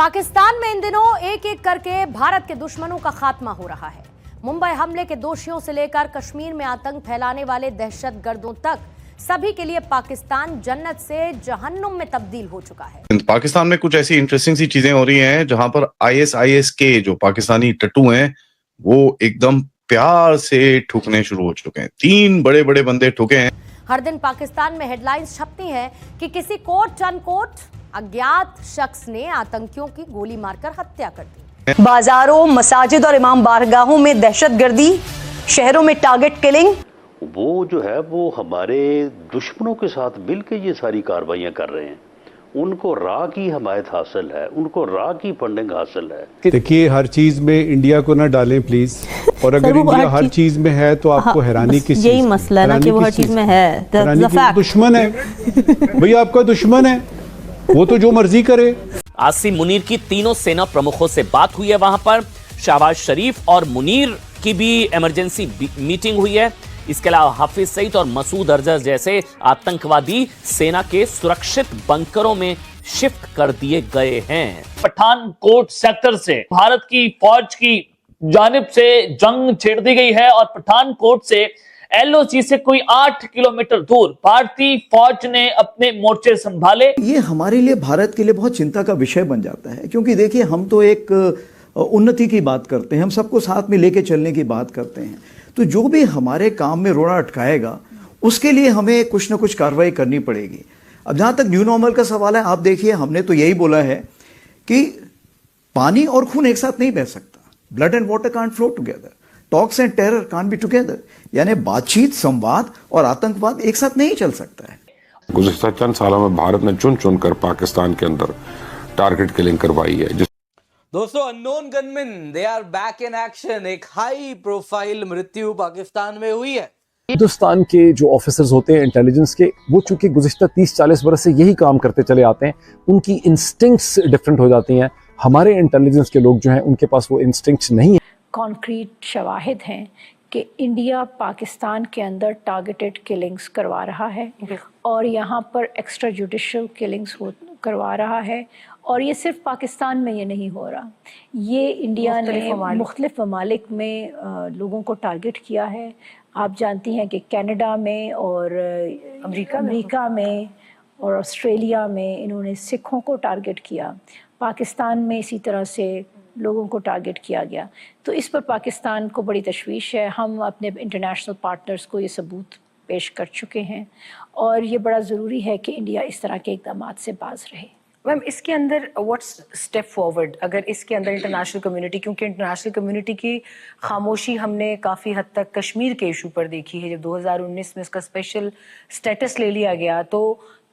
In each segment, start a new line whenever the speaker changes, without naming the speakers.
पाकिस्तान में इन दिनों एक एक करके भारत के दुश्मनों का खात्मा हो रहा है। मुंबई हमले के दोषियों से लेकर कश्मीर में आतंक फैलाने वाले दहशतगर्दों तक सभी के लिए पाकिस्तान जन्नत से जहन्नुम में तब्दील हो चुका है।
पाकिस्तान में कुछ ऐसी इंटरेस्टिंग सी चीजें हो रही हैं जहां पर आईएसआईएस के जो पाकिस्तानी टट्टू हैं वो एकदम प्यार से ठुकने शुरू हो चुके हैं। 3 बड़े बड़े बंदे ठुके हैं।
हर दिन पाकिस्तान में हेडलाइंस छपती हैं कि किसी कोट अनकोट अज्ञात शख्स ने आतंकियों की गोली मारकर हत्या कर दी।
बाजारों, मसाजिद और इमाम बारगाहों में दहशतगर्दी, शहरों में टारगेट किलिंग।
वो जो है वो हमारे दुश्मनों के साथ मिलकर ये सारी कार्रवाइयां कर रहे हैं। उनको राह की हमायत हासिल है, उनको राह की फंडिंग हासिल है।
देखिए, हर चीज में इंडिया को ना डालें प्लीज। और अगर इंडिया हर चीज में है तो आपको हैरानी किस
यही मसला ना कि वो हर चीज में है।
दुश्मन है भैया, आपका दुश्मन है, वो तो जो मर्जी करे।
आसिम मुनीर की तीनों सेना प्रमुखों से बात हुई है। वहां पर शहबाज शरीफ और मुनीर की भी इमरजेंसी मीटिंग हुई है। इसके अलावा हाफिज सईद और मसूद अजहर जैसे आतंकवादी सेना के सुरक्षित बंकरों में शिफ्ट कर दिए गए हैं।
पठानकोट सेक्टर से भारत की फौज की जानिब से जंग छेड़ दी गई है और पठानकोट से एलओसी से कोई 8 किलोमीटर दूर भारतीय फौज ने अपने मोर्चे संभाले।
ये हमारे लिए, भारत के लिए बहुत चिंता का विषय बन जाता है, क्योंकि देखिए हम तो एक उन्नति की बात करते हैं, हम सबको साथ में लेके चलने की बात करते हैं। तो जो भी हमारे काम में रोड़ा अटकाएगा उसके लिए हमें कुछ ना कुछ कार्रवाई करनी पड़ेगी। अब जहां तक न्यू नॉर्मल का सवाल है, आप देखिए हमने तो यही बोला है कि पानी और खून एक साथ नहीं बह सकता। Blood and water can't flow together, talks and terror can't be together. यानी बातचीत, संवाद और आतंकवाद एक साथ नहीं चल सकता है।
गुज़िश्ता चंद सालों में भारत ने चुन चुन कर पाकिस्तान के अंदर टारगेट किलिंग करवाई है।
दोस्तों, unknown gunman they are back in action. एक हाई प्रोफाइल मृत्यु पाकिस्तान में हुई है।
हिंदुस्तान के जो ऑफिसर्स होते हैं इंटेलिजेंस के, वो चूंकि गुज़िश्ता 30-40 बरस से यही काम करते चले आते हैं, उनकी इंस्टिंक्ट्स डिफरेंट हो जाती हैं। हमारे इंटेलिजेंस के लोग जो हैं उनके पास वो इंस्टिंक्ट्स नहीं है।
कॉन्क्रीट शवाहिद हैं कि इंडिया पाकिस्तान के अंदर टारगेटेड किलिंग्स करवा रहा है और यहाँ पर एक्स्ट्रा जुडिशल किलिंग्स करवा रहा है। और ये सिर्फ पाकिस्तान में ये नहीं हो रहा, ये इंडिया ने मुख्तलिफ ममालिक में लोगों को टारगेट किया है। आप जानती हैं कि कनाडा में और अमेरिका में और ऑस्ट्रेलिया में इन्होंने सिखों को टारगेट किया। पाकिस्तान में इसी तरह से लोगों को टारगेट किया गया। तो इस पर पाकिस्तान को बड़ी तशवीश है। हम अपने इंटरनेशनल पार्टनर्स को ये सबूत पेश कर चुके हैं और ये बड़ा ज़रूरी है कि इंडिया इस तरह के इक़दामात से बाज रहे।
मैम, इसके अंदर व्हाट्स स्टेप फॉरवर्ड अगर इसके अंदर इंटरनेशनल कम्युनिटी, क्योंकि इंटरनेशनल कम्युनिटी की खामोशी हमने काफ़ी हद तक कश्मीर के इशू पर देखी है। जब 2019 में इसका स्पेशल स्टेटस ले लिया गया तो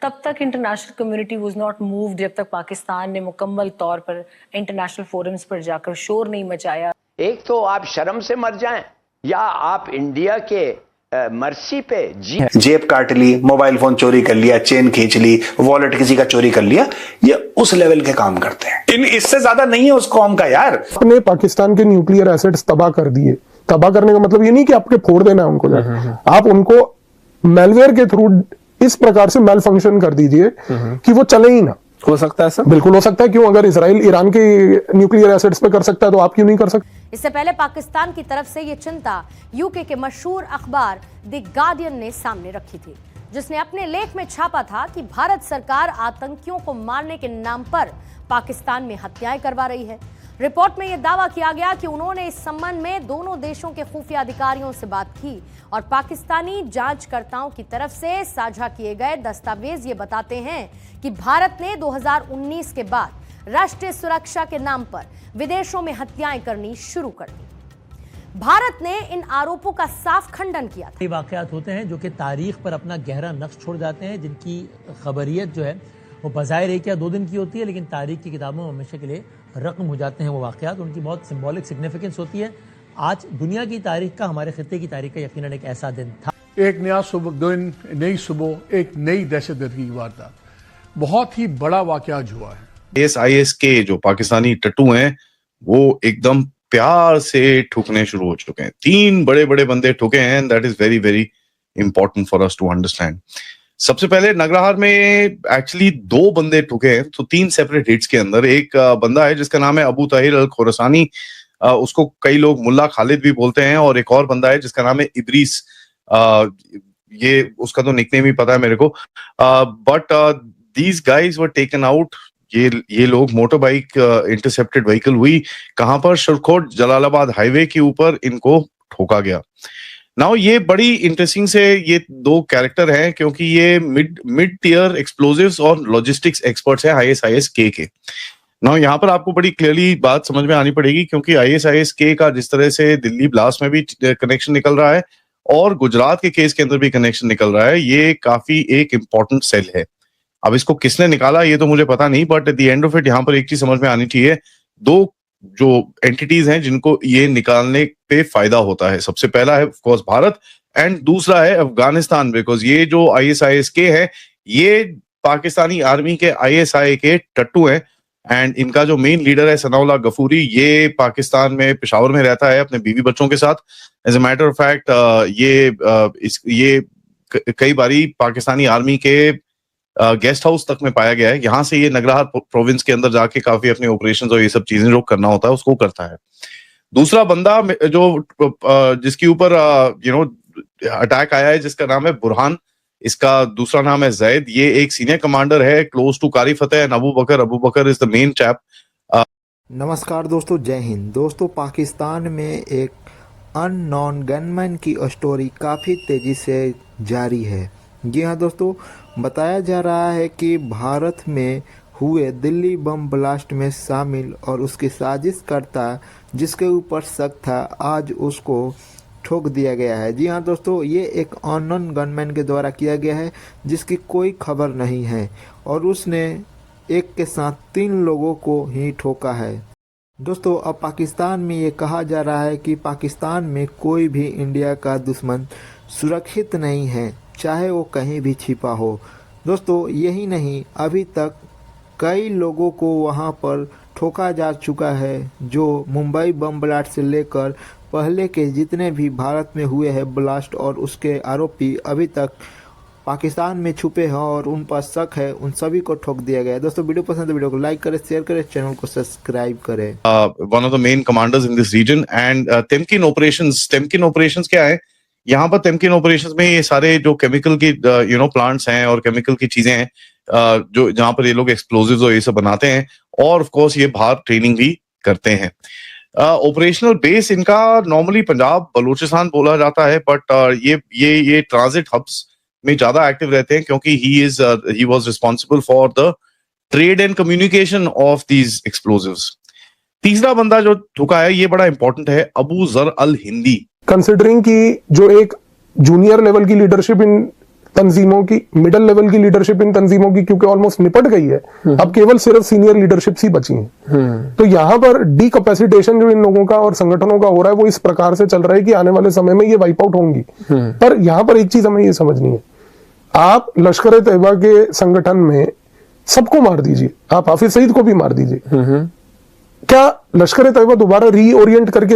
तब तक international community was not moved जब तक पाकिस्तान ने मुकम्मल तौर पर इंटरनेशनल फोरम्स पर जाकर शोर नहीं मचाया।
एक तो आप शर्म से मर जाएं या आप इंडिया के मर्सी पे
जेब काट ली, मोबाइल फोन चोरी कर लिया, चेन खींच ली, वॉलेट किसी का चोरी कर लिया, ये उस लेवल के काम करते हैं। इससे ज्यादा नहीं है उस कौम का यार।
अपने पाकिस्तान के न्यूक्लियर एसेट्स तबाह कर दिए। तबाह करने का मतलब ये नहीं कि आपके फोड़ देना है उनको, आप उनको मैलवेयर के थ्रू इस प्रकार से मेल फंक्शन कर दीजिए कि वो चले ही ना।
हो सकता है सर,
बिल्कुल हो सकता है। क्यों? अगर इसराइल ईरान के न्यूक्लियर एसेट्स पे कर सकता है तो आप क्यों नहीं कर सकते?
इससे पहले पाकिस्तान की तरफ से ये चिंता यूके के मशहूर अखबार द गार्डियन ने सामने रखी थी, जिसने अपने लेख में छापा था कि भारत सरकार आतंकियों को मारने के नाम पर पाकिस्तान में हत्याएं करवा रही है। रिपोर्ट में यह दावा किया गया कि उन्होंने इस संबंध में दोनों देशों के खुफिया अधिकारियों से बात की और पाकिस्तानी जांचकर्ताओं की तरफ से साझा किए गए दस्तावेज ये बताते हैं कि भारत ने 2019 के बाद राष्ट्रीय सुरक्षा के नाम पर विदेशों में हत्याएं करनी शुरू कर दी। भारत ने इन आरोपों का साफ खंडन किया था।
ये वाकयात होते हैं जो कि तारीख पर अपना गहरा नक्श छोड़ जाते हैं, जिनकी खबरियत जो है वो बज़ाहिर 1 या 2 दिन की होती है, लेकिन तारीख की किताबों में हमेशा के लिए रकम हो जाते हैं वो वाकयात। उनकी बहुत सिंबॉलिक सिग्निफिकेंस होती है। आज दुनिया की तारीख का, हमारे खित्ते की तारीख का यकीनन एक ऐसा दिन था।
एक नया दिन, नई सुबह, एक नई दहशतगर्दी की वारदात, बहुत ही बड़ा वाकया हुआ है।
आईएसआईएस के जो पाकिस्तानी टट्टू हैं वो एकदम प्यार से ठुकने शुरू हो चुके हैं। 3 बड़े बड़े बंदे ठुके हैं। That is very very important for us to understand. सबसे पहले नगरहार में एक्चुअली 2 बंदे ठुके हैं, तो 3 सेपरेट हिट्स के अंदर। एक बंदा है जिसका नाम है अबू ताहिर अल खोरसानी, उसको कई लोग मुल्ला खालिद भी बोलते हैं, और एक और बंदा है जिसका नाम है इब्रीस, ये उसका तो निकनेम ही पता है मेरे को, but these guys were taken out. ये लोग मोटर बाइक इंटरसेप्टेड व्हीकल हुई, कहां पर? शिरकोट जलालाबाद हाईवे के ऊपर इनको ठोका गया। नाउ ये बड़ी इंटरेस्टिंग से ये 2 कैरेक्टर हैं, क्योंकि ये मिड टियर एक्सप्लोजिव्स और लॉजिस्टिक्स एक्सपर्ट्स हैं ISIS-K के। नाउ यहाँ पर आपको बड़ी क्लियरली बात समझ में आनी पड़ेगी, क्योंकि ISIS-K का जिस तरह से दिल्ली ब्लास्ट में भी कनेक्शन निकल रहा है और गुजरात के केस के अंदर भी कनेक्शन निकल रहा है, ये काफी एक इंपॉर्टेंट सेल है। अब इसको किसने निकाला ये तो मुझे पता नहीं, but at the end of it यहाँ पर एक चीज समझ में आनी चाहिए, 2 जो एंटिटीज हैं जिनको ये निकालने पे फायदा होता है। सबसे पहला है ऑफ कोर्स भारत, एंड दूसरा है अफगानिस्तान, बिकॉज ये जो ISIS-K है ये पाकिस्तानी आर्मी के ISI के टट्टू हैं, एंड इनका जो मेन लीडर है सनाउल्लाह गफूरी, ये पाकिस्तान में पेशावर में रहता है अपने बीवी बच्चों के साथ। As a matter of fact ये कई बारी पाकिस्तानी आर्मी के गेस्ट हाउस तक में पाया गया है। यहाँ से ये नगरहार प्रोविंस के अंदर जाके काफी अपने ऑपरेशंस और ये सब चीजें जो करना होता है उसको करता है। दूसरा बंदा जो जिसके ऊपर अटैक आया है, जिसका नाम है बुरहान, इसका दूसरा नाम है जैद, ये एक सीनियर कमांडर है close to Qari Fateh and Abu Bakar is the main chap.
नमस्कार दोस्तों, जय हिंद। दोस्तों, पाकिस्तान में एक अननोन गनमैन की स्टोरी काफ़ी तेज़ी से जारी है। जी हाँ दोस्तों, बताया जा रहा है कि भारत में हुए दिल्ली बम ब्लास्ट में शामिल और उसकी साजिशकर्ता जिसके ऊपर शक था, आज उसको ठोक दिया गया है। जी हाँ दोस्तों, ये एक अननोन गनमैन के द्वारा किया गया है जिसकी कोई खबर नहीं है, और उसने एक के साथ 3 लोगों को ही ठोका है। दोस्तों, अब पाकिस्तान में ये कहा जा रहा है कि पाकिस्तान में कोई भी इंडिया का दुश्मन सुरक्षित नहीं है, चाहे वो कहीं भी छिपा हो। दोस्तों, यही नहीं, अभी तक कई लोगों को वहाँ पर ठोका जा चुका है, जो मुंबई बम ब्लास्ट से लेकर पहले के जितने भी भारत में हुए हैं ब्लास्ट और उसके आरोपी अभी तक पाकिस्तान में छुपे हैं और उन पर शक है, उन सभी को ठोक दिया गया है। दोस्तों, वीडियो पसंद है वीडियो को लाइक करें, शेयर करें, चैनल को सब्सक्राइब करें।
One of the main commanders in this region and तेमकिन ऑपरेशंस क्या है? यहाँ पर तेमकिन ऑपरेशंस में ये सारे जो केमिकल की प्लांट्स हैं और केमिकल की चीजें हैं, जो जहाँ पर ये लोग एक्सप्लोजिव्स और ये सब बनाते हैं, और ऑफ कोर्स ये बाहर ट्रेनिंग भी करते हैं। ऑपरेशनल बेस इनका नॉर्मली पंजाब बलूचिस्तान बोला जाता है, बट ये ट्रांजिट हब्स में ज्यादा एक्टिव रहते हैं, क्योंकि he was responsible for the trade and communication of these explosives. तीसरा बंदा जो ठुका है ये बड़ा इंपॉर्टेंट है, अबू जर अल हिंदी।
कंसिडरिंग कि जो एक जूनियर लेवल की लीडरशिप इन तंजीमों की, मिडिल लेवल की लीडरशिप इन तंजीमों की क्योंकि ऑलमोस्ट निपट गई है, अब केवल सिर्फ सीनियर लीडरशिप ही बची है। तो यहाँ पर डीकैपेसिटेशन जो इन लोगों का और संगठनों का हो रहा है वो इस प्रकार से चल रहा है कि आने वाले समय में ये वाइप आउट होंगी। पर यहाँ पर एक चीज हमें ये समझनी है, आप लश्कर तैयबा के संगठन में सबको मार दीजिए, आप हाफिज सईद को भी मार दीजिए, क्या लश्कर तैयबा दोबारा रीओरिएंट करके